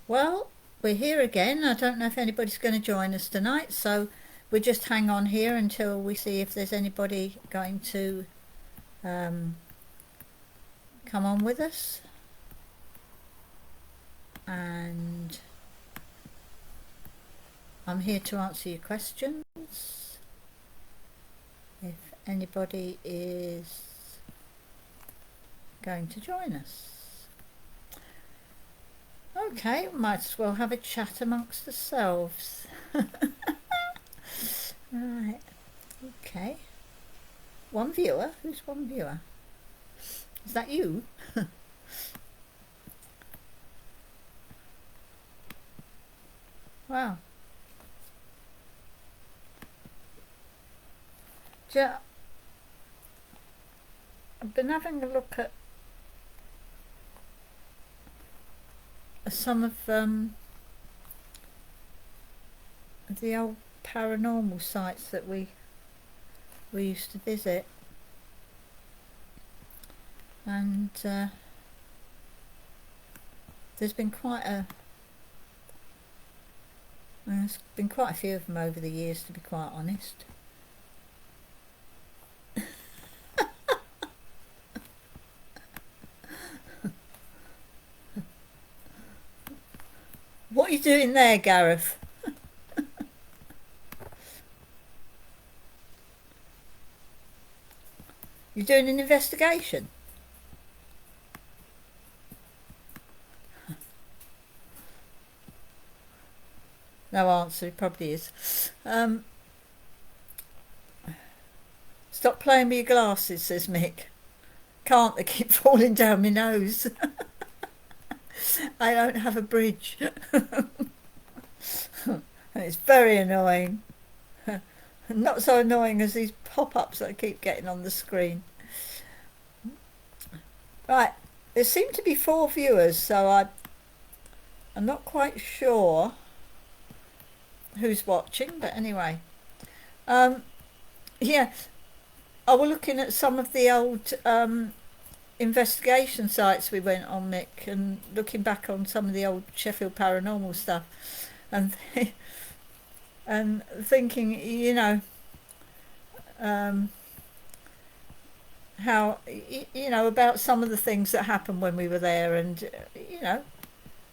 Well, we're here again. I don't know if anybody's going to join us tonight, so we'll just hang on here until we see if there's anybody going to um, come on with us. And I'm here to answer your questions. If anybody is going to join us. Okay, might as well have a chat amongst ourselves. Right, okay. One viewer? Who's one viewer? Is that you? Wow. I've been having a look at some of the old paranormal sites that we used to visit, and there's been quite a few of them over the years, to be quite honest. What are you doing there, Gareth? You're doing an investigation? No answer, it probably is. Stop playing with your glasses, says Mick. Can't, they keep falling down my nose. I don't have a bridge. It's very annoying. Not so annoying as these pop-ups that I keep getting on the screen. Right, there seem to be 4 viewers, so I'm not quite sure who's watching, but anyway. Yeah, I was looking at some of the old investigation sites we went on, Mick, and looking back on some of the old Sheffield paranormal stuff, and and thinking, how about some of the things that happened when we were there, and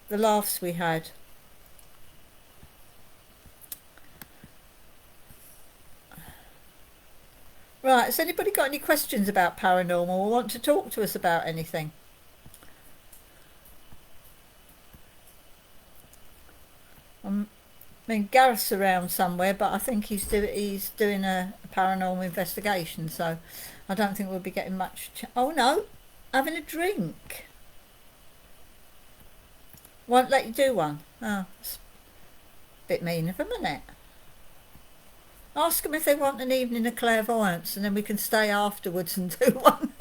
the laughs we had. Right, has anybody got any questions about paranormal or want to talk to us about anything? I mean, Gareth's around somewhere, but I think he's doing a paranormal investigation, so I don't think we'll be getting much. Oh no, having a drink. Won't let you do one. Oh, it's a bit mean of them, isn't it? Ask them if they want an evening of clairvoyance, and then we can stay afterwards and do one.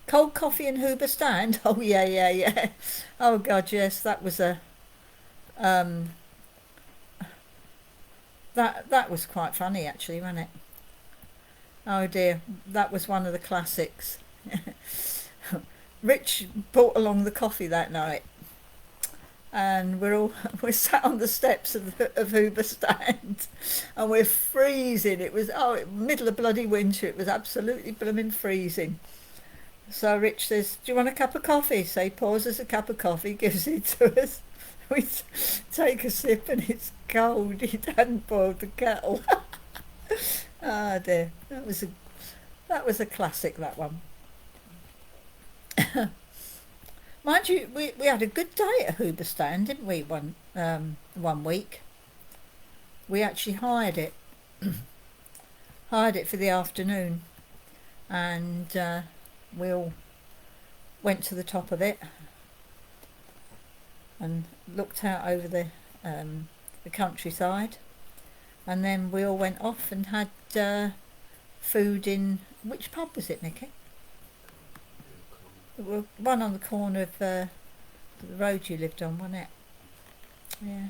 Cold coffee and Hoover stand. Oh yeah. Oh god, yes, that was a um, that was quite funny actually, wasn't it? Oh dear, that was one of the classics. Rich brought along the coffee that night, and we're sat on the steps of Hoover stand, and we're freezing. It was middle of bloody winter. It was absolutely blooming freezing. So Rich says, "Do you want a cup of coffee?" So he pours us a cup of coffee, gives it to us. We take a sip, and it's cold. He hadn't boiled the kettle. Ah dear, that was a classic. That one. Mind you, we had a good day at Hoover Stand, didn't we? One week, we actually hired it for the afternoon, and we all went to the top of it and looked out over the countryside, and then we all went off and had food in, which pub was it, Nicky? One on the corner of the road you lived on, wasn't it? Yeah.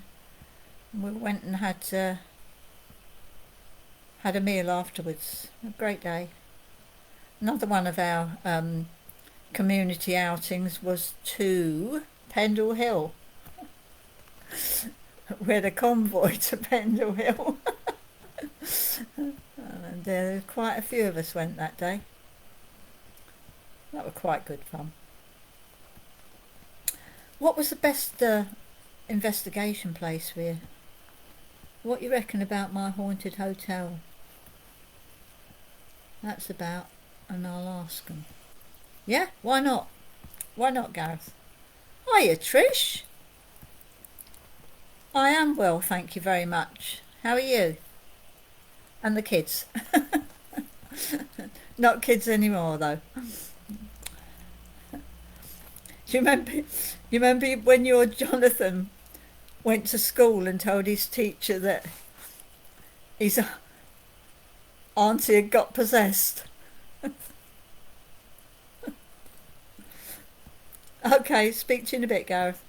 We went and had a meal afterwards. A great day. Another one of our community outings was to Pendle Hill. We had a convoy to Pendle Hill. And there quite a few of us went that day. That was quite good fun. What was the best investigation place for you? What you reckon about my haunted hotel? That's about, and I'll ask them. Yeah, why not? Why not, Gareth? Hiya, Trish. I am well, thank you very much. How are you? And the kids? Not kids anymore, though. Do you remember when your Jonathan went to school and told his teacher that his auntie had got possessed? Okay, speak to you in a bit, Gareth.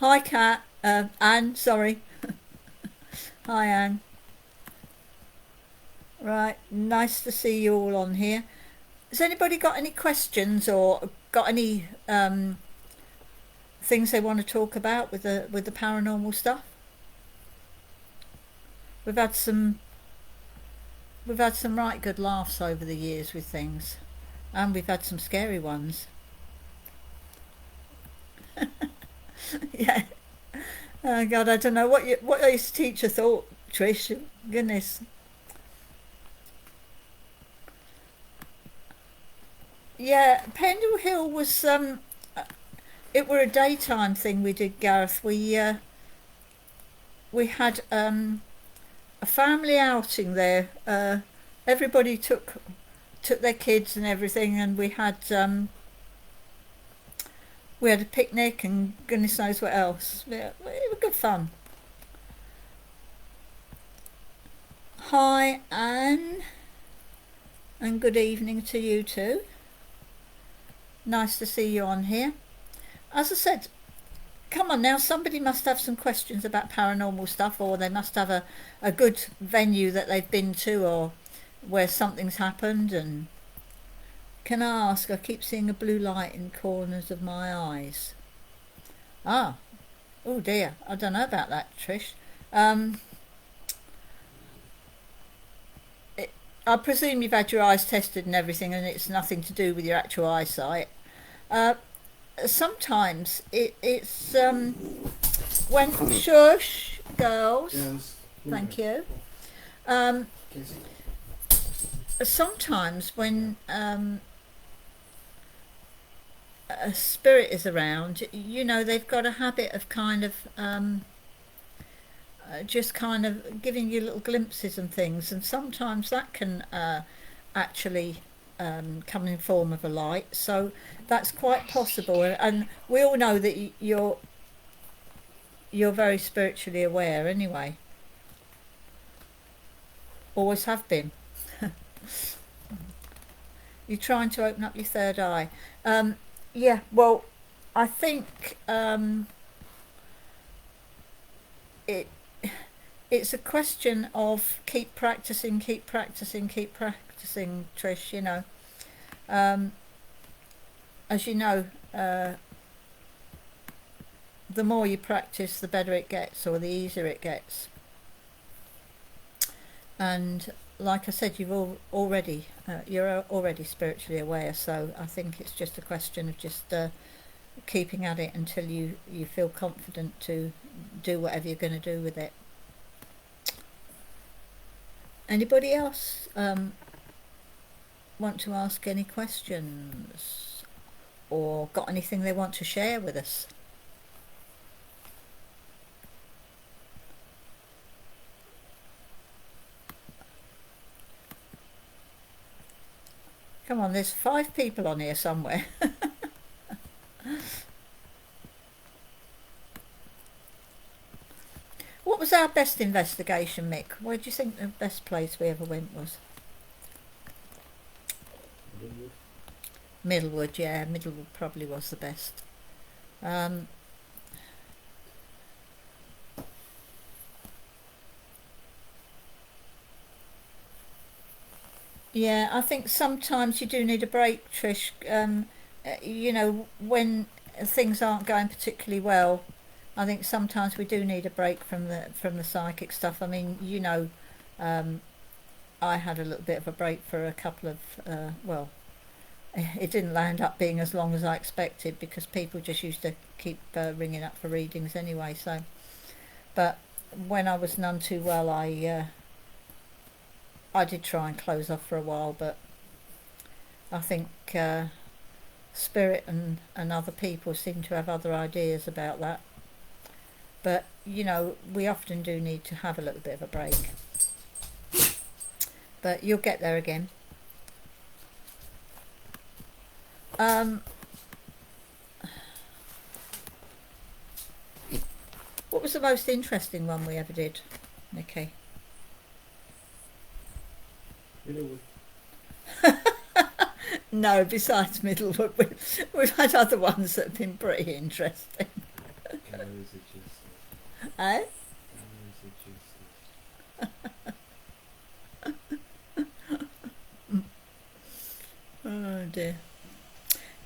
Hi, Kat. Anne, sorry. Hi, Anne. Right, nice to see you all on here. Has anybody got any questions or got any things they want to talk about with the paranormal stuff? We've had some right good laughs over the years with things, and we've had some scary ones. Yeah. Oh God, I don't know what his teacher thought, Trish. Goodness. Yeah, Pendle Hill was it were a daytime thing we did, Gareth. We had a family outing there. Everybody took their kids and everything, and we had a picnic and goodness knows what else. It was good fun. Hi, Anne, and good evening to you too. Nice to see you on here. As I said, come on now, somebody must have some questions about paranormal stuff, or they must have a good venue that they've been to, or where something's happened. And can I ask, I keep seeing a blue light in corners of my eyes. Ah, oh dear, I don't know about that, Trish. I presume you've had your eyes tested and everything, and it's nothing to do with your actual eyesight. Sometimes it's when shush girls. Yes. Thank you. Sometimes when a spirit is around, they've got a habit of kind of just kind of giving you little glimpses and things, and sometimes that can actually come in form of a light. So that's quite possible, and we all know that you're very spiritually aware anyway. Always have been. You're trying to open up your third eye. Yeah, well, I think it's a question of keep practicing, Trish. As you know, the more you practice, the better it gets, or the easier it gets. And like I said, you're already spiritually aware, so I think it's just a question of just keeping at it until you feel confident to do whatever you're going to do with it. Anybody else want to ask any questions, or got anything they want to share with us? Come on, there's 5 people on here somewhere. What was our best investigation, Mick? Where do you think the best place we ever went was? Middlewood, yeah, Middlewood probably was the best. Yeah, I think sometimes you do need a break, Trish. You know, when things aren't going particularly well, I think sometimes we do need a break from the psychic stuff. I mean, you know, um, I had a little bit of a break for a couple of well, it didn't land up being as long as I expected because people just used to keep ringing up for readings anyway. So, but when I was none too well, I did try and close off for a while, but I think Spirit and other people seem to have other ideas about that. But you know, we often do need to have a little bit of a break. But you'll get there again. What was the most interesting one we ever did, Nikki? Middlewood. No, besides Middlewood, we've had other ones that have been pretty interesting. Galleries of Justice. Eh? Galleries of Justice. Oh dear.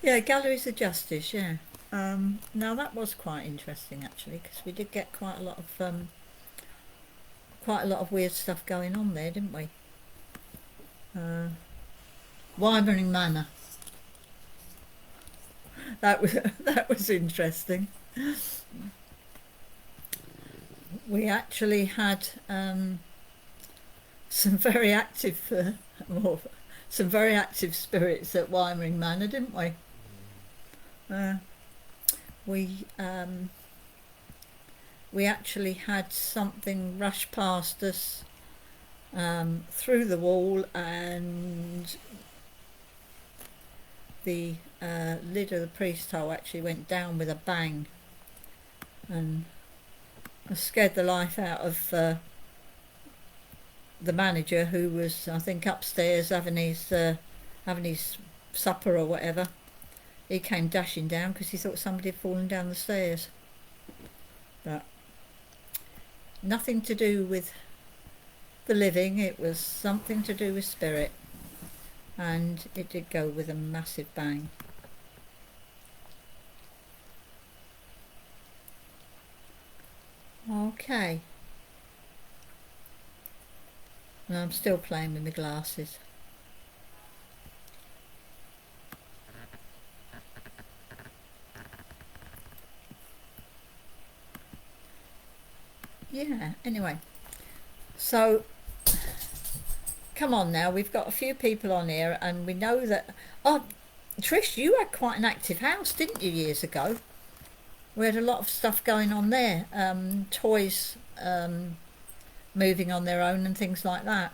Yeah, Galleries of Justice. Yeah. Now that was quite interesting actually, because we did get quite a lot of weird stuff going on there, didn't we? Wyvering Manor. That was interesting. We actually had some very active well, some very active spirits at Wyvering Manor, didn't we? We we actually had something rush past us through the wall, and the lid of the priest hole actually went down with a bang, and scared the life out of the manager, who was, I think, upstairs having his supper or whatever. He came dashing down because he thought somebody had fallen down the stairs. But nothing to do with the living, it was something to do with spirit, and it did go with a massive bang. Okay. And I'm still playing with my glasses. Yeah, anyway. So, come on now, we've got a few people on here, and we know that... Oh, Trish, you had quite an active house, didn't you, years ago? We had a lot of stuff going on there. Toys moving on their own and things like that,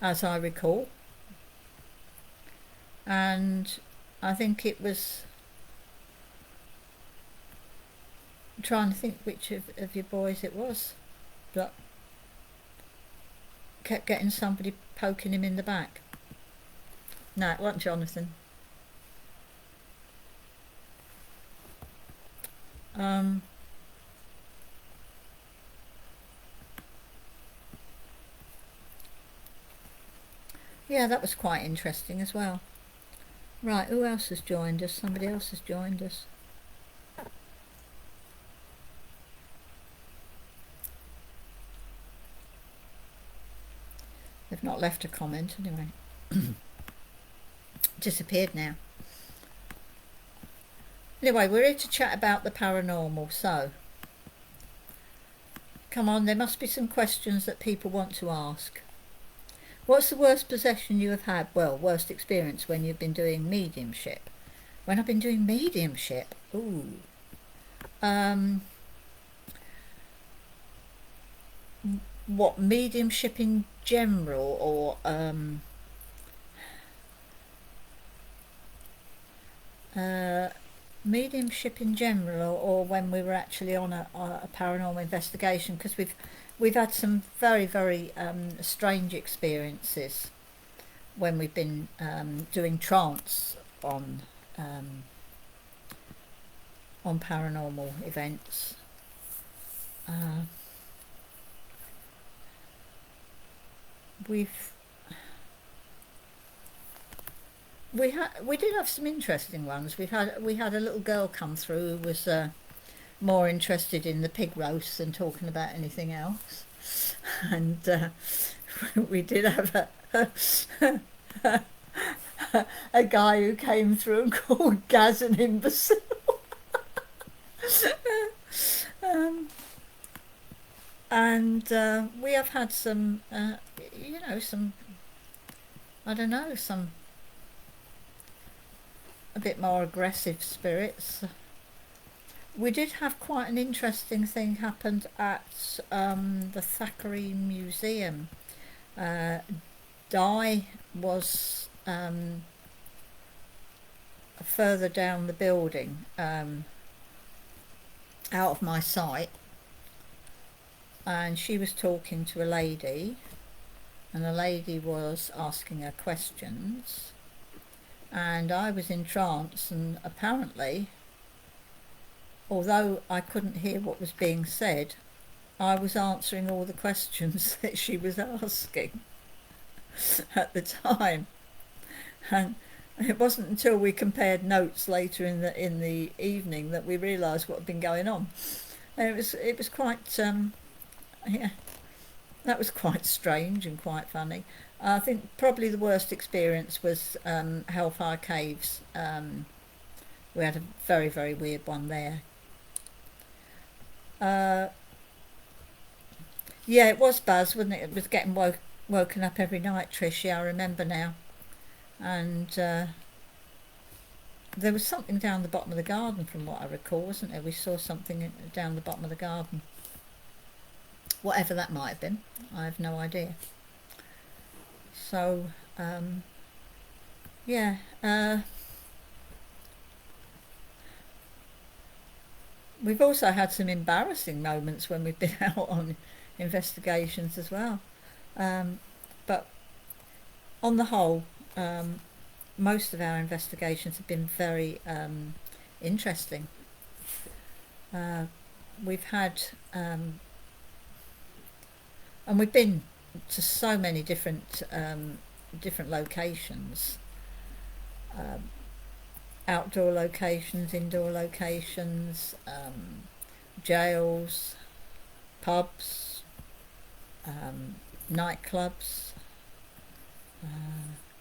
as I recall. And I think it was... I'm trying to think which of your boys it was, but kept getting somebody poking him in the back. No, it wasn't Jonathan. Yeah, that was quite interesting as well. Right, who else has joined us? Somebody else has joined us. They've not left a comment anyway. Disappeared now. Anyway, we're here to chat about the paranormal, so come on, there must be some questions that people want to ask. What's the worst possession you have had? Well, worst experience when you've been doing mediumship. When I've been doing mediumship, ooh. What, mediumship in general, or mediumship in general, or when we were actually on a paranormal investigation? Because we've had some very, very strange experiences when we've been doing trance on paranormal events. We've we did have some interesting ones. We had a little girl come through who was more interested in the pig roast than talking about anything else, and we did have a guy who came through and called Gaz an imbecile. um, and we have had some, some, I don't know, some a bit more aggressive spirits. We did have quite an interesting thing happened at the Thackeray Museum. Di was further down the building, out of my sight, and she was talking to a lady, and the lady was asking her questions, and I was in trance, and apparently, although I couldn't hear what was being said, I was answering all the questions that she was asking at the time. And it wasn't until we compared notes later in the evening that we realised what had been going on. And it was quite yeah, that was quite strange and quite funny. I think probably the worst experience was Hellfire Caves. We had a very, very weird one there. Yeah, it was Buzz, wasn't it? It was getting woken up every night, Trish. Yeah, I remember now. And there was something down the bottom of the garden, from what I recall, wasn't there? We saw something down the bottom of the garden. Whatever that might have been, I have no idea. So, yeah. We've also had some embarrassing moments when we've been out on investigations as well. But on the whole, most of our investigations have been very interesting. We've had, and we've been to so many different locations, outdoor locations, indoor locations, jails, pubs, nightclubs,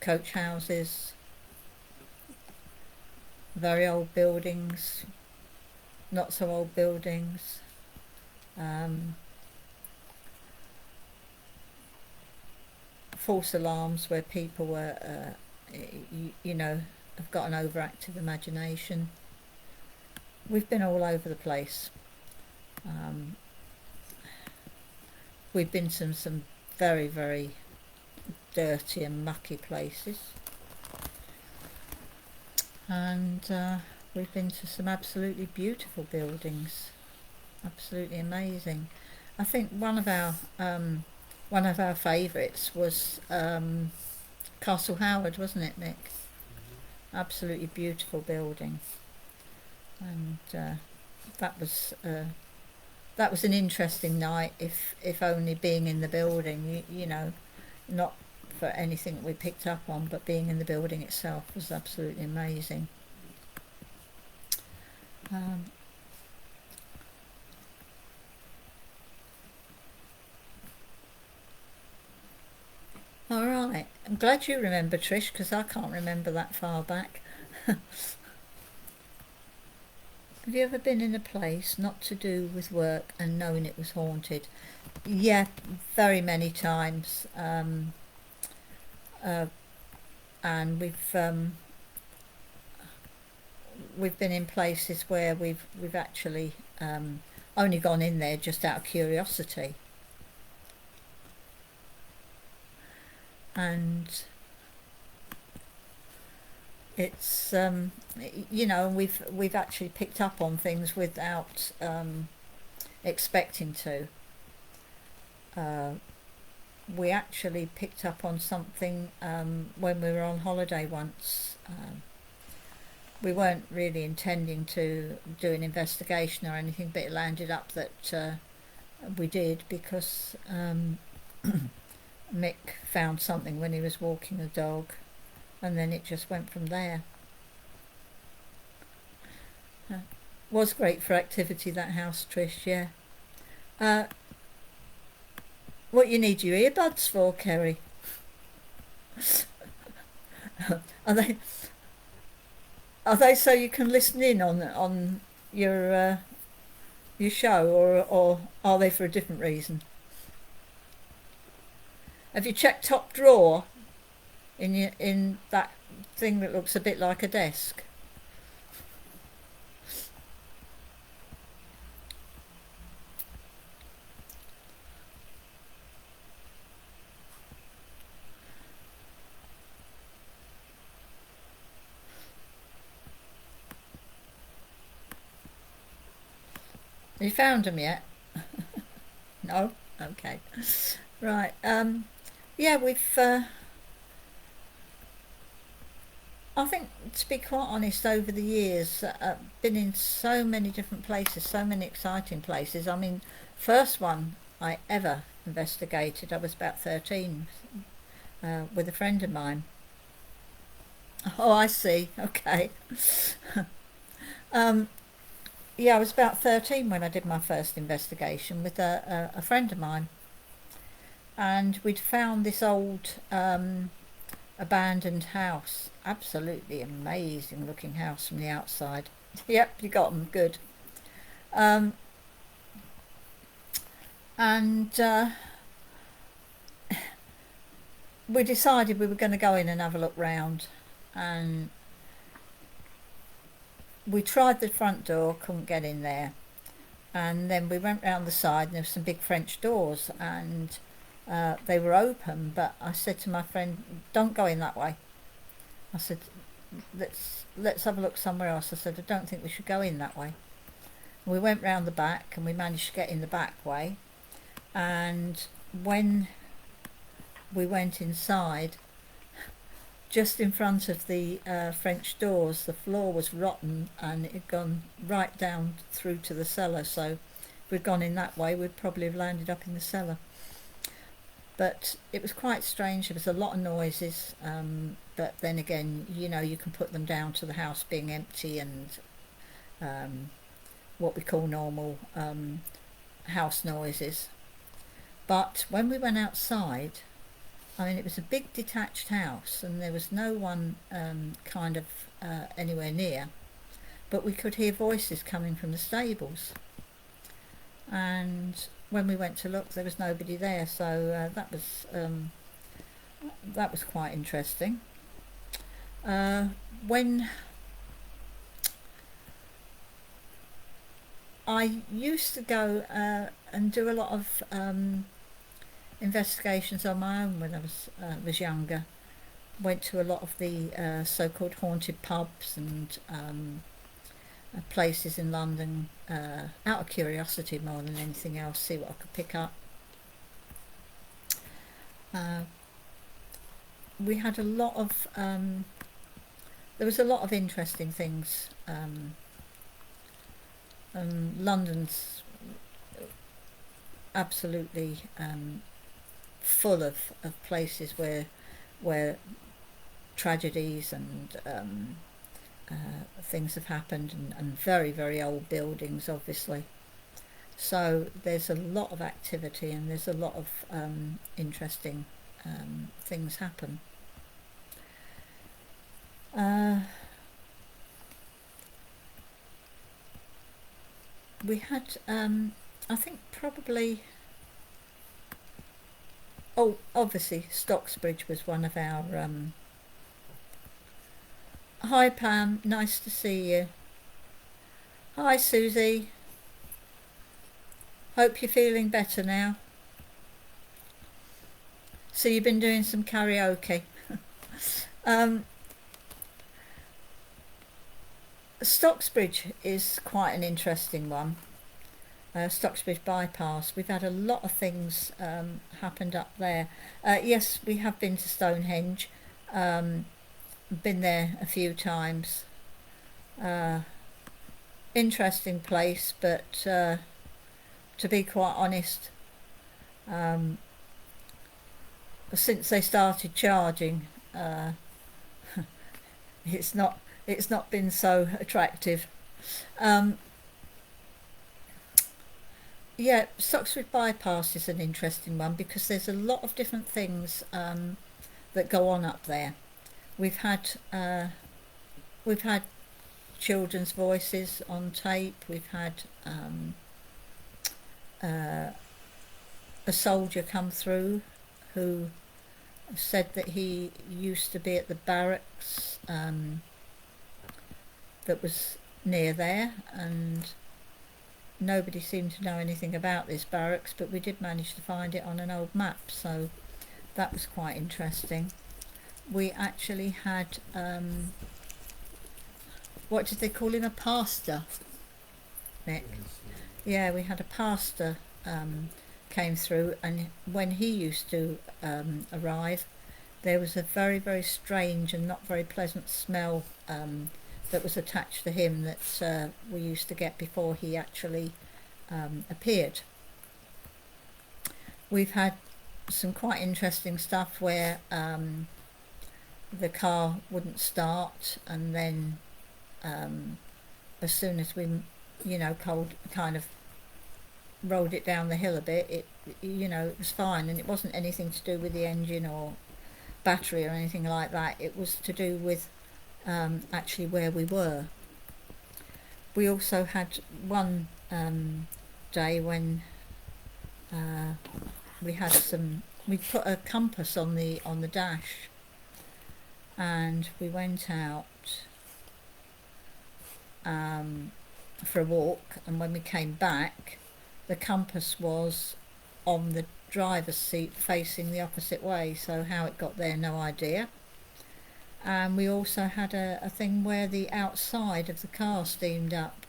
coach houses, very old buildings, not so old buildings, false alarms where people were, have got an overactive imagination. We've been all over the place. We've been to some very, very dirty and mucky places, and we've been to some absolutely beautiful buildings, absolutely amazing. I think one of our favourites was Castle Howard, wasn't it, Nick? Absolutely beautiful building, and that was an interesting night. If only being in the building, not for anything that we picked up on, but being in the building itself was absolutely amazing. All right, I'm glad you remember, Trish, because I can't remember that far back. Have you ever been in a place not to do with work and knowing it was haunted? Yeah, very many times. And we've been in places where we've actually only gone in there just out of curiosity. And it's we've actually picked up on things without expecting to. We actually picked up on something when we were on holiday once. We weren't really intending to do an investigation or anything, but it landed up that we did, because Mick found something when he was walking the dog, and then it just went from there. Was great for activity, that house, Trish, yeah. What you need your earbuds for, Kerry? Are they are they so you can listen in on your show, or are they for a different reason? Have you checked top drawer in that thing that looks a bit like a desk? Have you found them yet? No? Okay. Right. Yeah, we've. I think, to be quite honest, over the years, been in so many different places, so many exciting places. I mean, first one I ever investigated, I was about 13, with a friend of mine. Oh, I see. Okay. um, yeah, I was about 13 when I did my first investigation with a friend of mine, and we'd found this old abandoned house. Absolutely amazing looking house from the outside. Yep, you got them. Good. Um, and we decided we were going to go in and have a look round. And we tried the front door, couldn't get in there. And then we went round the side, and there were some big French doors, and they were open. But I said to my friend, "Don't go in that way." I said, let's have a look somewhere else. I said, I don't think we should go in that way. We went round the back, and we managed to get in the back way. And when we went inside, just in front of the French doors, the floor was rotten, and it had gone right down through to the cellar. So if we'd gone in that way, we'd probably have landed up in the cellar. But it was quite strange. There was a lot of noises, but then again, you can put them down to the house being empty and what we call normal house noises. But when we went outside, I mean, it was a big detached house, and there was no one kind of anywhere near, but we could hear voices coming from the stables. And when we went to look, there was nobody there, so that was quite interesting. When I used to go and do a lot of investigations on my own when I was younger. Went to a lot of the so-called haunted pubs and places in London, out of curiosity more than anything else, see what I could pick up. We had a lot of there was a lot of interesting things. London's absolutely full of places where tragedies and things have happened, and very, very old buildings, obviously. So there's a lot of activity, and there's a lot of interesting things happen. We had, I think, probably... Oh, obviously, Stocksbridge was one of our... Hi, Pam. Nice to see you. Hi, Susie. Hope you're feeling better now. So you've been doing some karaoke. Stocksbridge is quite an interesting one. Stocksbridge bypass. We've had a lot of things happened up there. Yes, we have been to Stonehenge. Been there a few times. Interesting place, but to be quite honest, since they started charging, it's not been so attractive. Um, yeah, Stocksbridge Bypass is an interesting one because there's a lot of different things that go on up there. We've had we've had children's voices on tape. We've had uh, a soldier come through who said that he used to be at the barracks that was near there, and nobody seemed to know anything about this barracks, but we did manage to find it on an old map, so that was quite interesting. We actually had what did they call him, a pastor, Nick? Yeah, we had a pastor came through, and when he used to arrive, there was a very, very strange and not very pleasant smell that was attached to him that we used to get before he actually appeared. We've had some quite interesting stuff where the car wouldn't start, and then as soon as we, kind of rolled it down the hill a bit, it was fine, and it wasn't anything to do with the engine or battery or anything like that. It was to do with actually where we were. We also had one day when we put a compass on the dash, and we went out for a walk, and when we came back, the compass was on the driver's seat facing the opposite way, so how it got there, no idea. And we also had a thing where the outside of the car steamed up.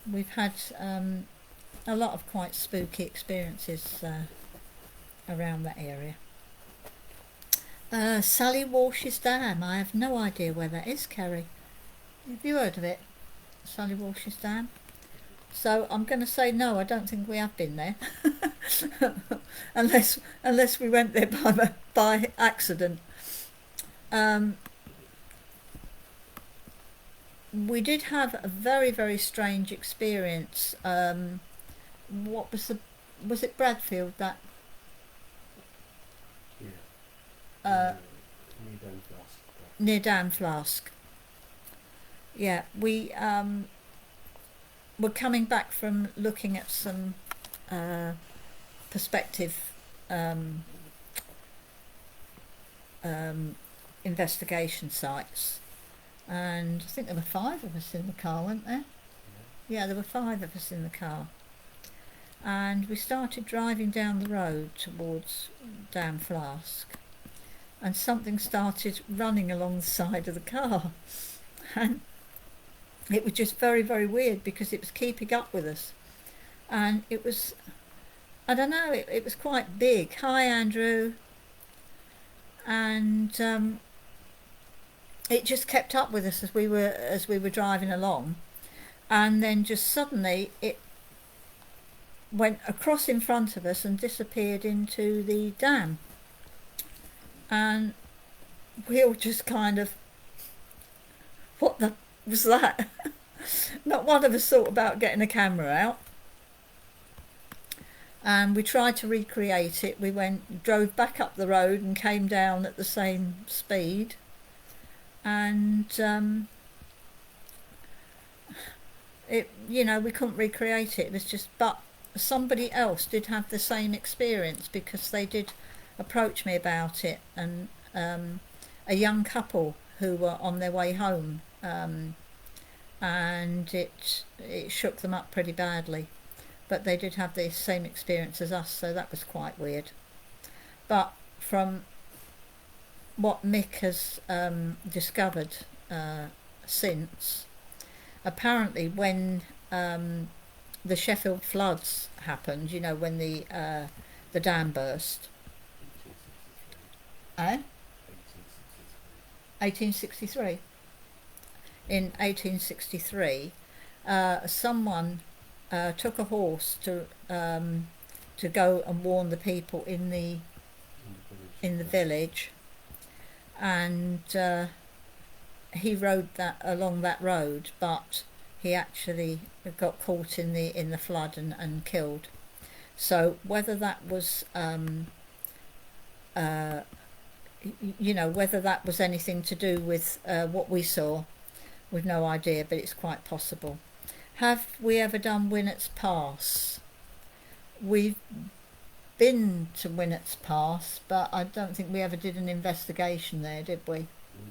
We've had a lot of quite spooky experiences around that area. Sally Walsh's Dam, I have no idea where that is, Kerry. Have you heard of it? Sally Walsh's Dam? So I'm going to say no, I don't think we have been there. unless we went there by accident. We did have a very, very strange experience. What was it Bradfield that? Yeah. Near Dan Flask. Yeah, we were coming back from looking at some perspective investigation sites, and I think there were 5 of us in the car, weren't there? Yeah, there were 5 of us in the car, and we started driving down the road towards Dan Flask, and something started running along the side of the car, and it was just very, very weird because it was keeping up with us, and it was, I don't know, it was quite big. Hi, Andrew. And it just kept up with us as we were driving along, and then just suddenly it went across in front of us and disappeared into the dam, and we all just kind of, what the was that? Not one of us thought about getting a camera out, and we tried to recreate it. We drove back up the road and came down at the same speed, and we couldn't recreate it. It was just, but somebody else did have the same experience because they did approach me about it, and a young couple who were on their way home, and it shook them up pretty badly, but they did have the same experience as us, so that was quite weird. But from what Mick has discovered since, apparently when the Sheffield floods happened, when the dam burst, 1863. In 1863, someone took a horse to go and warn the people in the village, and he rode that along that road, but he actually got caught in the flood and killed. So whether that was uh, whether that was anything to do with what we saw, we've no idea, but it's quite possible. Have we ever done Winnett's Pass? We've been to Winnett's Pass, but I don't think we ever did an investigation there, did we? We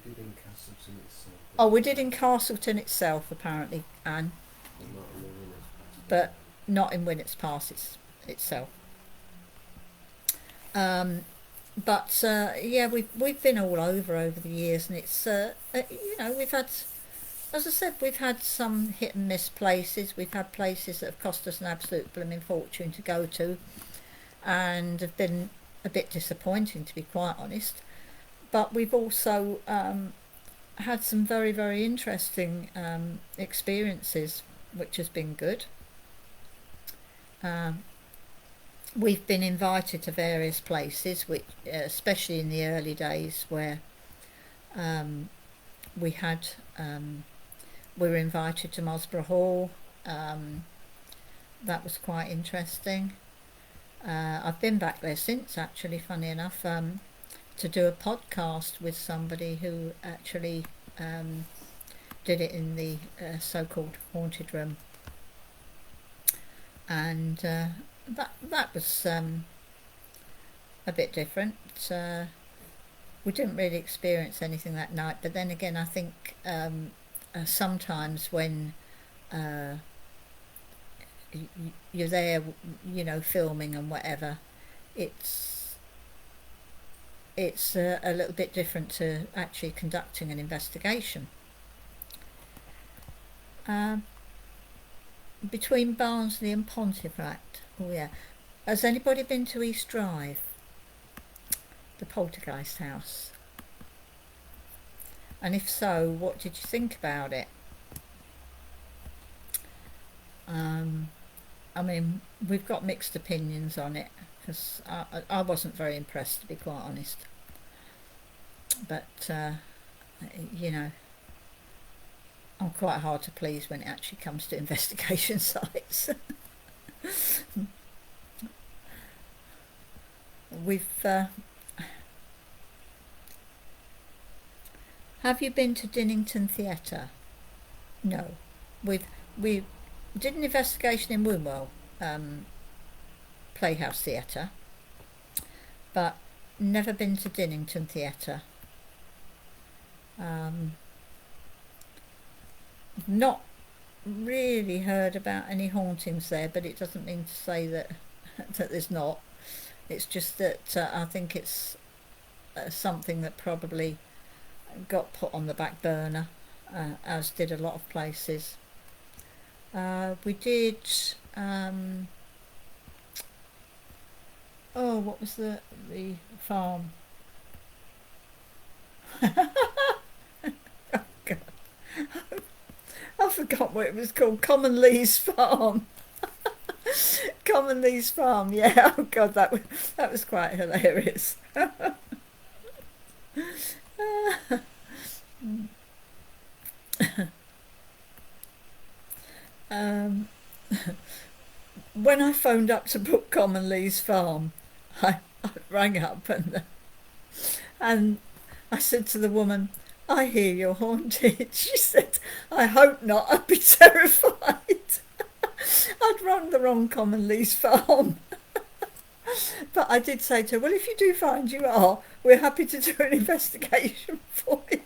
did in Castleton itself. Oh, we did in Castleton itself, apparently, Anne, Not in the Winners Pass. but not in Winnett's Pass itself. But yeah, we've been all over the years, and it's we've had, as I said, we've had some hit and miss places. We've had places that have cost us an absolute blooming fortune to go to, and have been a bit disappointing, to be quite honest. But we've also had some very, very interesting experiences, which has been good. We've been invited to various places, which, especially in the early days, where we were invited to Mosborough Hall. That was quite interesting. I've been back there since, actually, funny enough, to do a podcast with somebody who actually did it in the so-called haunted room, and that was a bit different. We didn't really experience anything that night, but then again, I think sometimes when you're there, filming and whatever, it's a little bit different to actually conducting an investigation. Between Barnsley and Pontefract, oh yeah. Has anybody been to East Drive, the poltergeist house? And if so, what did you think about it? I mean, we've got mixed opinions on it, because I wasn't very impressed, to be quite honest. But I'm quite hard to please when it actually comes to investigation sites. We've have you been to Dinnington Theatre? No. We did an investigation in Wombwell Playhouse Theatre, but never been to Dinnington Theatre. Not really heard about any hauntings there, but it doesn't mean to say that there's not. It's just that I think it's something that probably got put on the back burner, as did a lot of places. We did what was the farm? Oh God. I forgot what it was called. Common Lee's Farm. Common Lee's Farm, yeah. Oh God, that was quite hilarious. When I phoned up to book Common Lee's Farm, I rang up and I said to the woman, "I hear you're haunted." She said, "I hope not, I'd be terrified." I'd rung the wrong Common Lee's Farm. But I did say to her, "Well, if you do find you are, we're happy to do an investigation for you."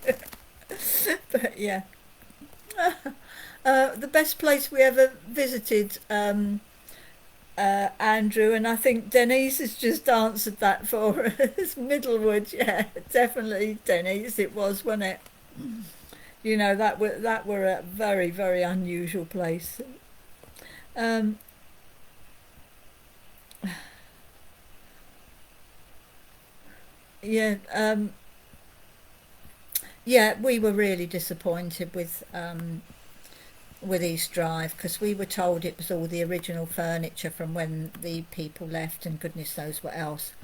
But yeah. The best place we ever visited, Andrew, and I think Denise has just answered that for us. Middlewood, yeah, definitely Denise. It was, wasn't it? That were a very, very unusual place. Yeah, yeah, we were really disappointed with East Drive, because we were told it was all the original furniture from when the people left and goodness knows what else.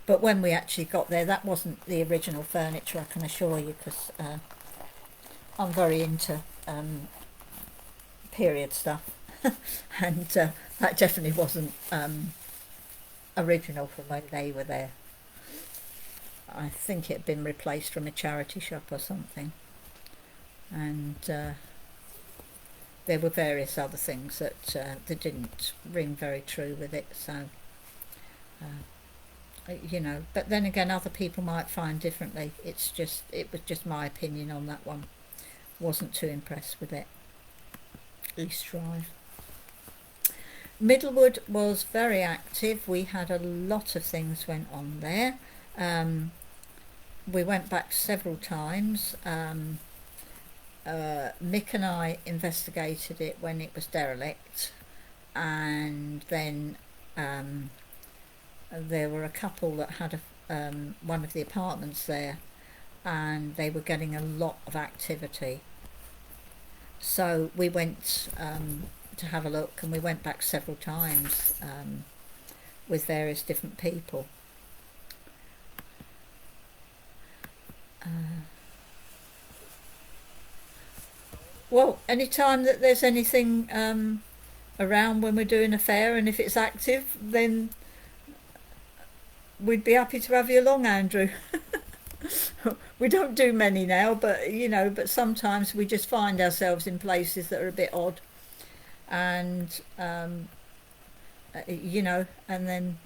But when we actually got there, that wasn't the original furniture, I can assure you, because I'm very into period stuff, and that definitely wasn't original from when they were there. I think it had been replaced from a charity shop or something, and there were various other things that didn't ring very true with it. So, but then again, other people might find differently. It was just my opinion on that one. Wasn't too impressed with it. East Drive. Middlewood was very active. We had a lot of things went on there. We went back several times. Mick and I investigated it when it was derelict, and then there were a couple that had one of the apartments there, and they were getting a lot of activity. So we went to have a look, and we went back several times with various different people. Well, any time that there's anything around when we're doing a fair, and if it's active, then we'd be happy to have you along, Andrew. We don't do many now, but but sometimes we just find ourselves in places that are a bit odd, and and then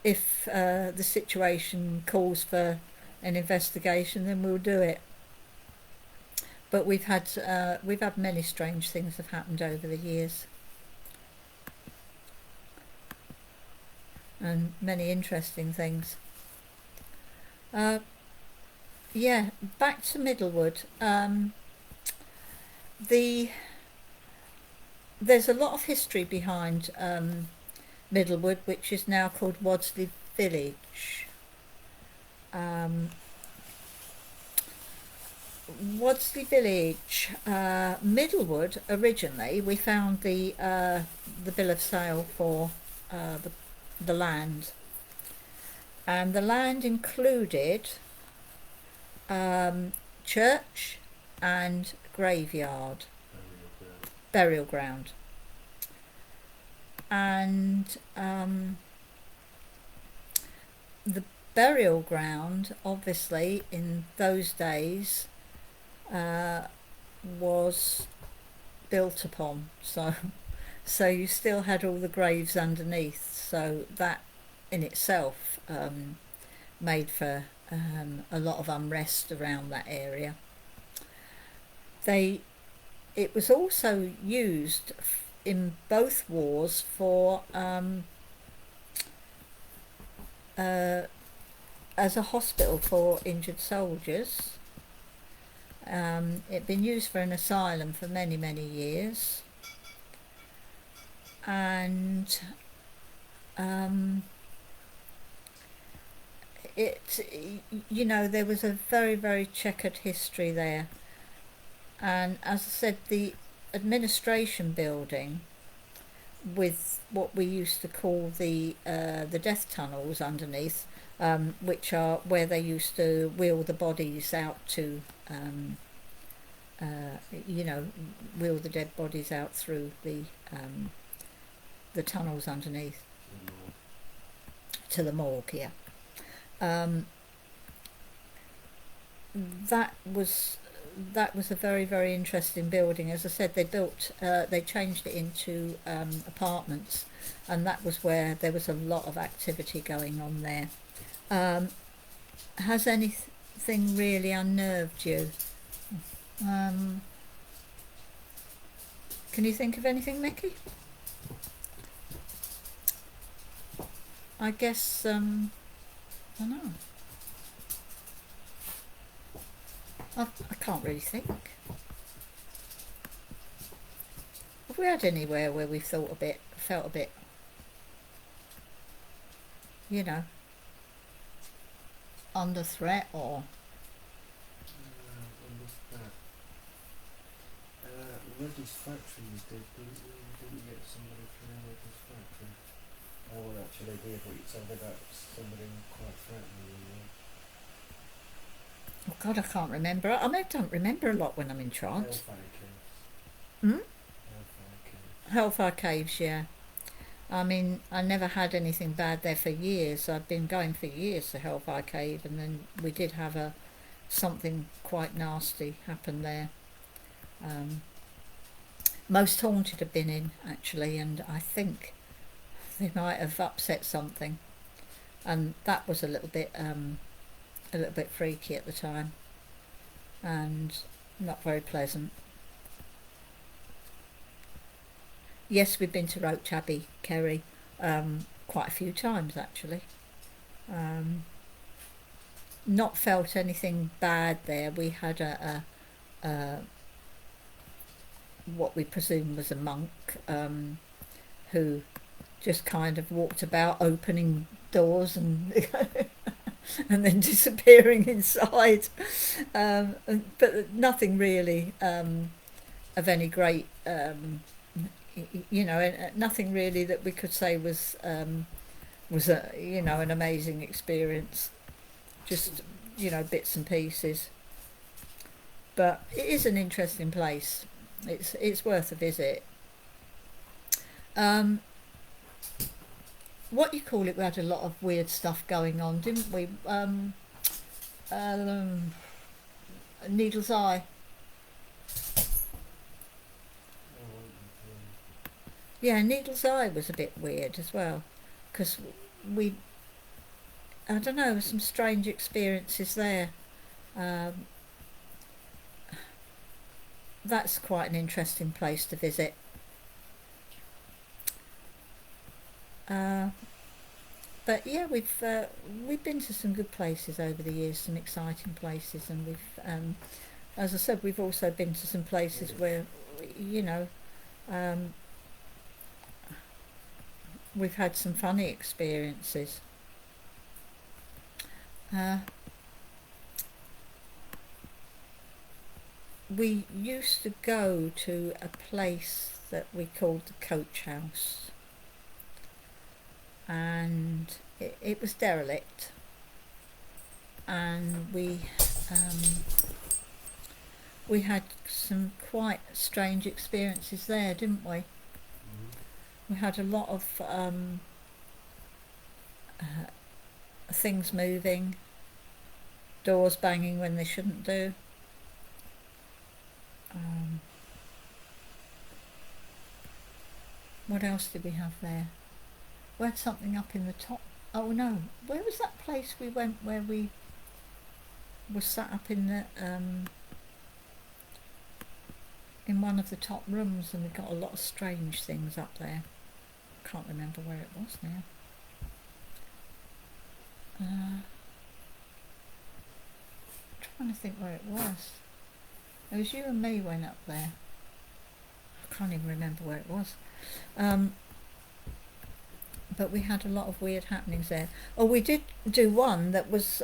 if the situation calls for an investigation, then we'll do it. But we've had many strange things have happened over the years, and many interesting things. Yeah, back to Middlewood. There's a lot of history behind Middlewood, which is now called Wadsley Village. Wadsley Village, Middlewood. Originally, we found the bill of sale for the land, and the land included church and graveyard, burial ground, and the burial ground, obviously, in those days was built upon, so you still had all the graves underneath, so that in itself made for a lot of unrest around that area. It was also used in both wars for as a hospital for injured soldiers. It'd been used for an asylum for many, many years, and there was a very, very checkered history there. And as I said, the administration building, with what we used to call the death tunnels underneath, which are where they used to wheel the bodies out to, wheel the dead bodies out through the tunnels underneath to the morgue. Yeah, that was a very, very interesting building. As I said, they changed it into apartments, and that was where there was a lot of activity going on there. Has anything really unnerved you? Can you think of anything, Mickey? I guess I don't know. I can't really think. Have we had anywhere where we felt a bit, under threat or? Under threat. Reddy's factory was dead, didn't we get somebody from Reddy's factory? Oh, actually, we told about somebody quite threatening. Oh God, I can't remember. I mean, I don't remember a lot when I'm in trance. Hellfire Caves. Hmm? Hellfire Caves. Hellfire Caves, yeah. I mean, I never had anything bad there for years. I've been going for years to Hellfire Cave, and then we did have something quite nasty happen there. Um, Most Haunted have been in actually, and I think they might have upset something, and that was a little bit freaky at the time, and not very pleasant. Yes, we've been to Roach Abbey, Kerry, quite a few times actually. Um, Not felt anything bad there. We had a what we presume was a monk, who just kind of walked about opening doors and and then disappearing inside, but nothing really of any great, nothing really that we could say was a an amazing experience. Just bits and pieces, but it is an interesting place. It's worth a visit. Um, what you call it? We had a lot of weird stuff going on, didn't we? Um, Needle's Eye. Yeah, Needle's Eye was a bit weird as well, because we, I don't know, some strange experiences there. Um, that's quite an interesting place to visit. Uh, but yeah, we've been to some good places over the years, some exciting places, and as I said, we've also been to some places where, you know, um, we've had some funny experiences. Uh, we used to go to a place that we called the Coach House, and it was derelict, and we had some quite strange experiences there, didn't we? We had a lot of uh, things moving, doors banging when they shouldn't do. What else did we have there? We had something up in the top. Oh no, where was that place we went where we were sat up in the in one of the top rooms, and we got a lot of strange things up there. Can't remember where it was now. Trying to think where it was. It was you and me went up there. I can't even remember where it was. But we had a lot of weird happenings there. Oh, we did do one that was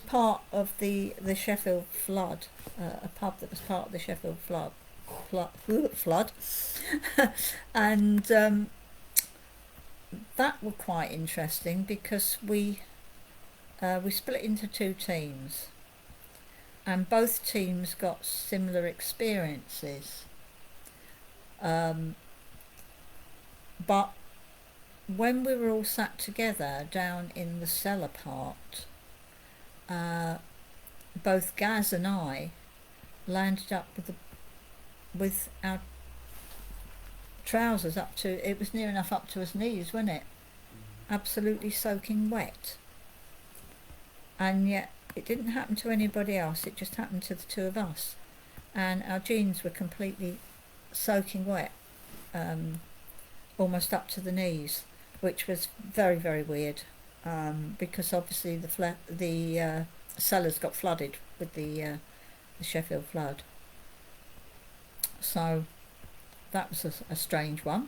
part of the Sheffield flood, a pub that was part of the Sheffield flood, and that were quite interesting because we split into two teams, and both teams got similar experiences. But when we were all sat together down in the cellar part, both Gaz and I landed up with our trousers up to, it was near enough up to his knees, wasn't it? Absolutely soaking wet. And yet it didn't happen to anybody else, it just happened to the two of us. And our jeans were completely soaking wet, almost up to the knees, which was very, very weird, because obviously the cellars got flooded with the Sheffield flood. So that was a strange one.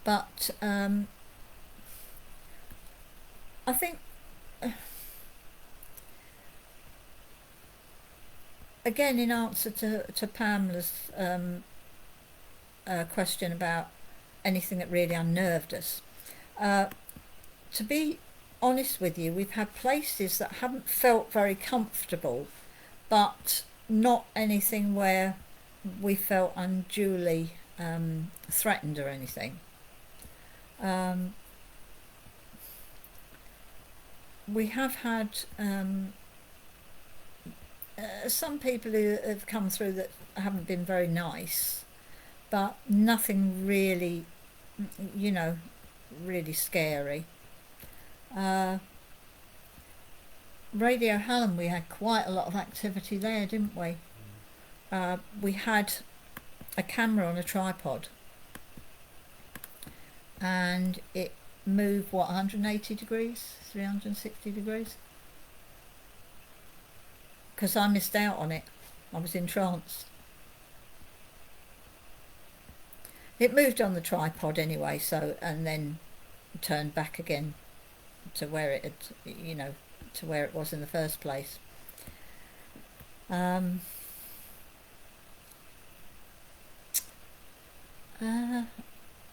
But I think, again, in answer to Pamela's question about anything that really unnerved us, to be honest with you, we've had places that haven't felt very comfortable, but not anything where we felt unduly threatened or anything. We have had some people who have come through that haven't been very nice, but nothing really, you know, really scary. Radio Hallam, we had quite a lot of activity there, didn't we? We had a camera on a tripod, and it moved 180 degrees, 360 degrees, because I missed out on it. I was entranced. It moved on the tripod anyway, so, and then turned back again to where it had, you know, to where it was in the first place.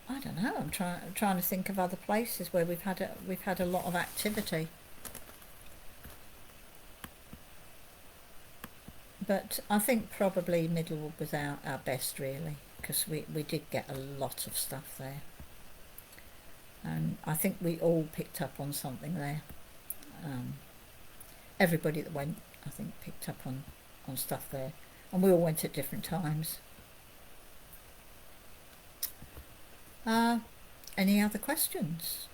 I don't know. I'm trying to think of other places where we've had a lot of activity. But I think probably Middlewood was our best, really, because we did get a lot of stuff there, and I think we all picked up on something there. Everybody that went, I think, picked up on stuff there, and we all went at different times. Any other questions?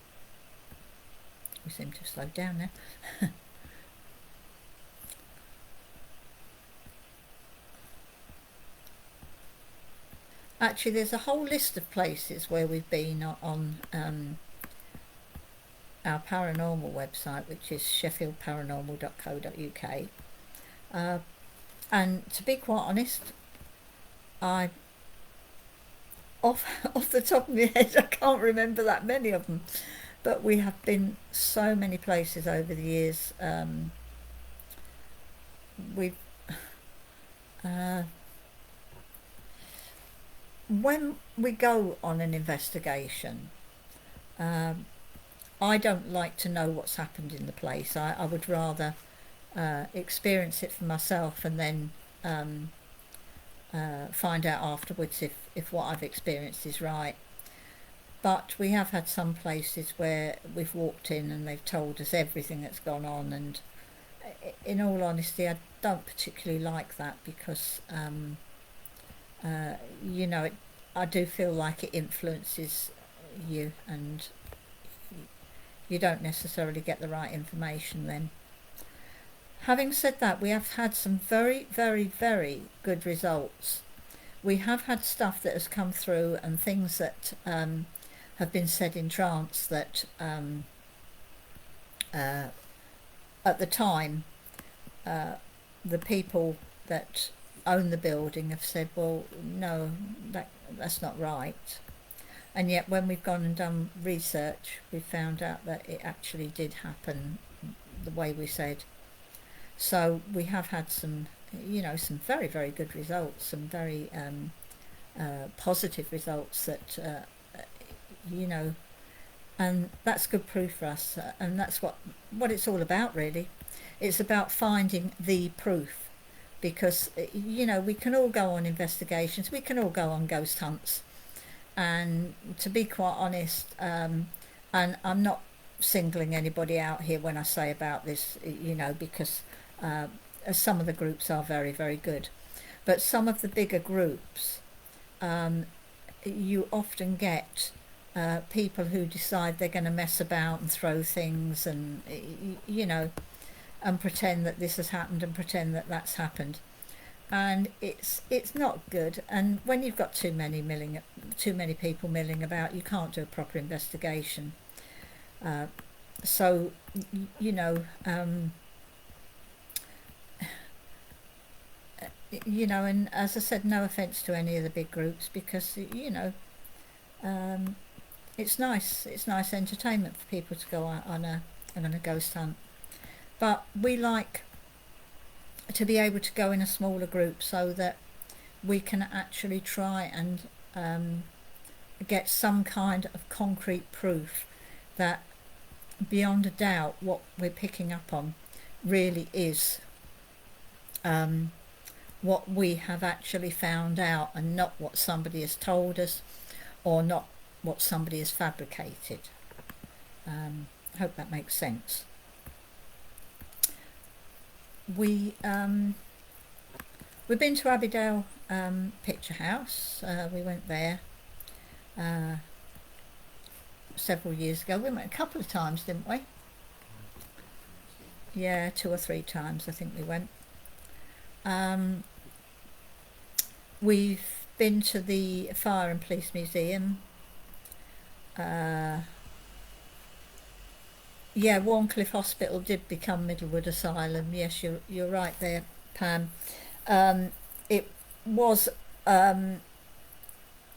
We seem to have slowed down now. Actually, there's a whole list of places where we've been on our paranormal website, which is sheffieldparanormal.co.uk. And to be quite honest, I off the top of my head, I can't remember that many of them. But we have been so many places over the years. We've when we go on an investigation, I don't like to know what's happened in the place. I would rather experience it for myself and then find out afterwards if what I've experienced is right. But we have had some places where we've walked in and they've told us everything that's gone on, and in all honesty, I don't particularly like that, because you know, I do feel like it influences you, and you don't necessarily get the right information then. Having said that, we have had some very, very, very good results. We have had stuff that has come through, and things that have been said in trance that at the time the people that own the building have said, well, no, that's not right. And yet when we've gone and done research, we found out that it actually did happen the way we said. So we have had some, you know, some very, very good results, some very positive results that, you know, and that's good proof for us. And that's what it's all about, really. It's about finding the proof, because, you know, we can all go on investigations, we can all go on ghost hunts, and to be quite honest, and I'm not singling anybody out here when I say about this, you know, because some of the groups are very, very good, but some of the bigger groups, you often get people who decide they're going to mess about and throw things, and, you know, and pretend that this has happened and pretend that that's happened, and it's not good. And when you've got too many people milling about, you can't do a proper investigation. So, you know, you know, and as I said, no offence to any of the big groups, because, you know, it's nice entertainment for people to go on a ghost hunt. But we like to be able to go in a smaller group so that we can actually try and get some kind of concrete proof that beyond a doubt, what we're picking up on really is what we have actually found out, and not what somebody has told us, or not what somebody has fabricated. I hope that makes sense. We've been to Abbeydale Picture House. We went there several years ago. We went a couple of times, didn't we? Yeah, 2 or 3 times I think we went. We've been to the Fire and Police Museum. Yeah, Warncliffe Hospital did become Middlewood Asylum. Yes, you're right there, Pam. It was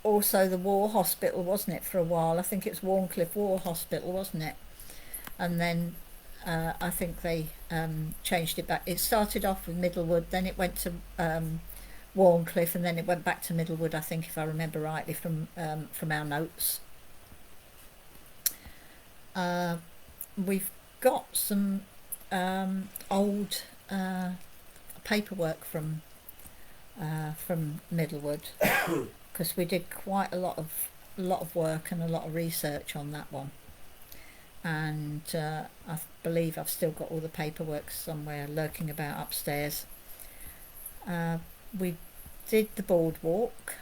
also the War Hospital, wasn't it, for a while? I think it's Warncliffe War Hospital, wasn't it? And then I think they changed it back. It started off with Middlewood, then it went to Warncliffe, and then it went back to Middlewood, I think, if I remember rightly from our notes. We've got some old paperwork from Middlewood, because we did quite a lot of work and a lot of research on that one, and I believe I've still got all the paperwork somewhere lurking about upstairs. We did the boardwalk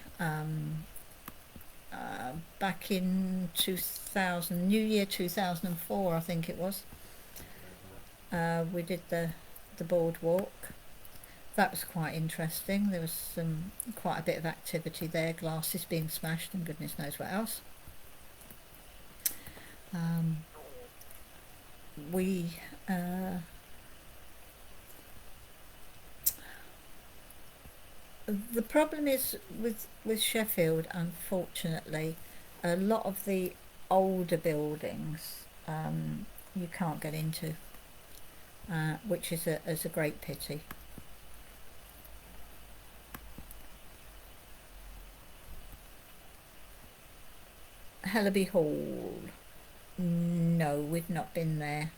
back in 2000, New Year 2004, I think it was. We did the boardwalk. That was quite interesting. There was quite a bit of activity there, glasses being smashed and goodness knows what else. The problem is with Sheffield, unfortunately, a lot of the older buildings you can't get into, which is a great pity. Hellaby Hall. No, we've not been there.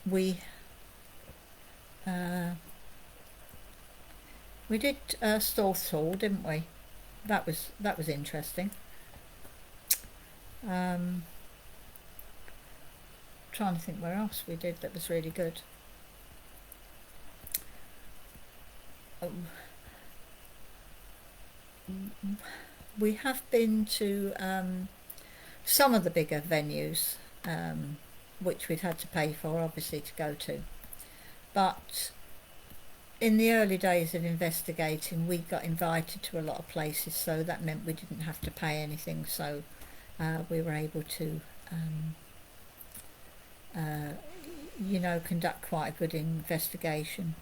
We did Storth Hall, didn't we? That was interesting. Trying to think where else we did that was really good. We have been to some of the bigger venues, which we'd had to pay for, obviously, to go to. But in the early days of investigating, we got invited to a lot of places, so that meant we didn't have to pay anything, so we were able to conduct quite a good investigation.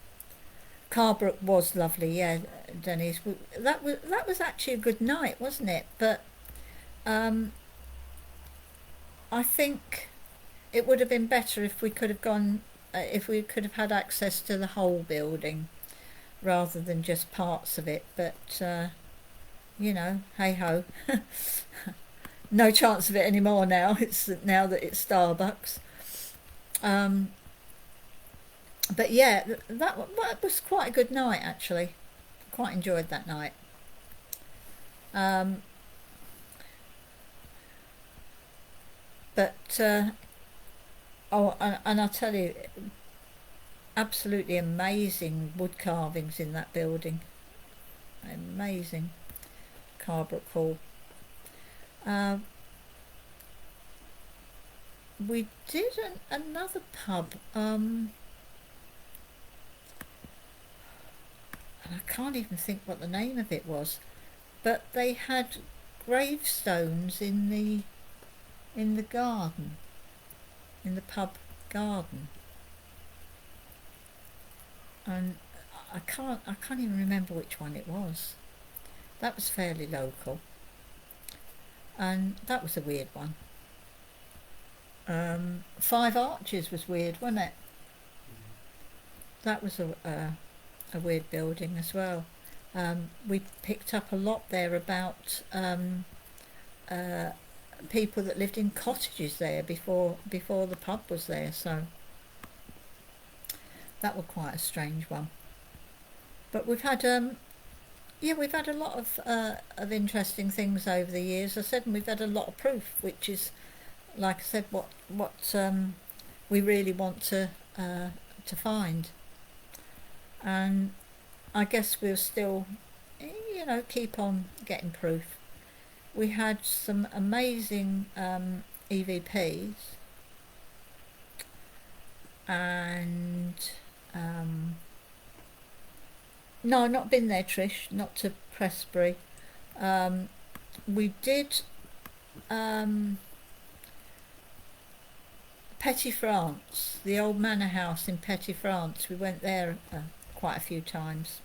Carbrook was lovely, yeah, Denise. That was actually a good night, wasn't it? But I think it would have been better if we could have gone, if we could have had access to the whole building rather than just parts of it. But hey ho. No chance of it anymore now. It's now that it's Starbucks. But yeah, that was quite a good night, actually. Quite enjoyed that night. And I'll tell you, absolutely amazing wood carvings in that building. Amazing. Carbrook Hall. We did another pub, and I can't even think what the name of it was, but they had gravestones in the garden, in the pub garden, and I can't even remember which one it was. That was fairly local, and that was a weird one. Five Arches was weird, wasn't it? That was a weird building as well. We picked up a lot there about people that lived in cottages there before the pub was there. So that was quite a strange one. But we've had we've had a lot of interesting things over the years. I said, and we've had a lot of proof, which is, like I said, what we really want to find. And I guess we'll still, keep on getting proof. We had some amazing EVPs, and no, not been there, Trish. Not to Pressbury. We did Petty France, the old manor house in Petty France. We went there quite a few times.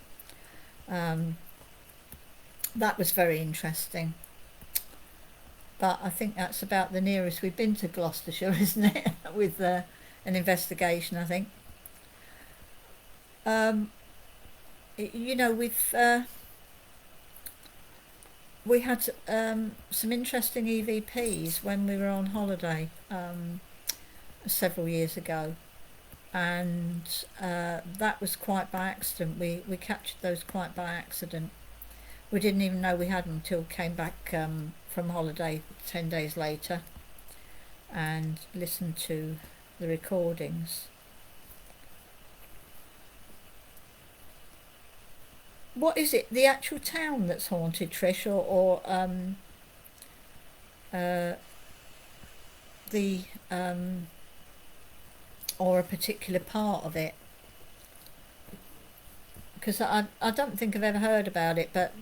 That was very interesting. But I think that's about the nearest we've been to Gloucestershire, isn't it? With an investigation, I think. We had some interesting EVPs when we were on holiday several years ago, and that was quite by accident. We captured those quite by accident. We didn't even know we had them until came back from holiday 10 days later and listened to the recordings. What is it? The actual town that's haunted, Trish, or the or a particular part of it? Because I don't think I've ever heard about it, but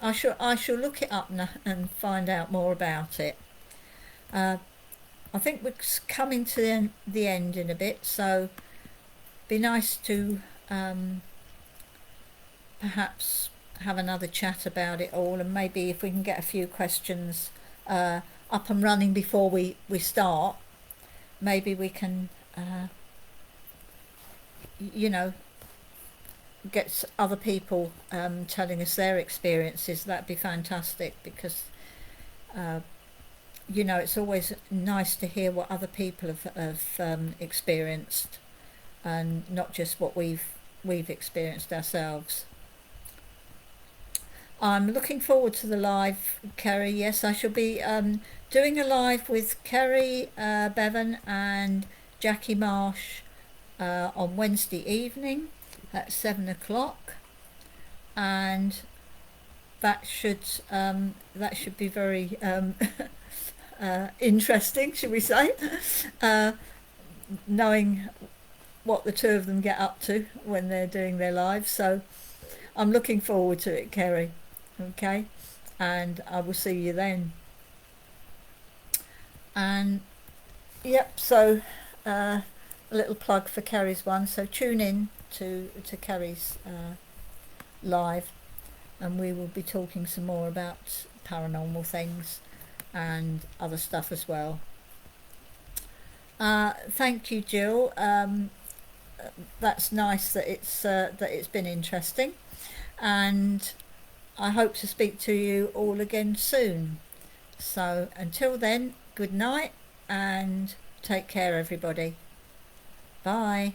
I shall look it up and find out more about it. I think we're coming to the end in a bit, so be nice to perhaps have another chat about it all, and maybe if we can get a few questions up and running before we start, maybe we can get other people telling us their experiences. That'd be fantastic, because it's always nice to hear what other people have experienced, and not just what we've experienced ourselves. I'm looking forward to the live, Kerry. Yes, I shall be doing a live with Kerry Bevan and Jackie Marsh on Wednesday evening at 7 o'clock, and that should be very interesting, should we say, knowing what the two of them get up to when they're doing their lives. So I'm looking forward to it, Kerry. Okay, and I will see you then. And yep, so a little plug for Kerry's one. So tune in to Kerry's live, and we will be talking some more about paranormal things and other stuff as well. Thank you, Jill. That's nice that it's been interesting, and I hope to speak to you all again soon. So until then, good night and take care, everybody. Bye.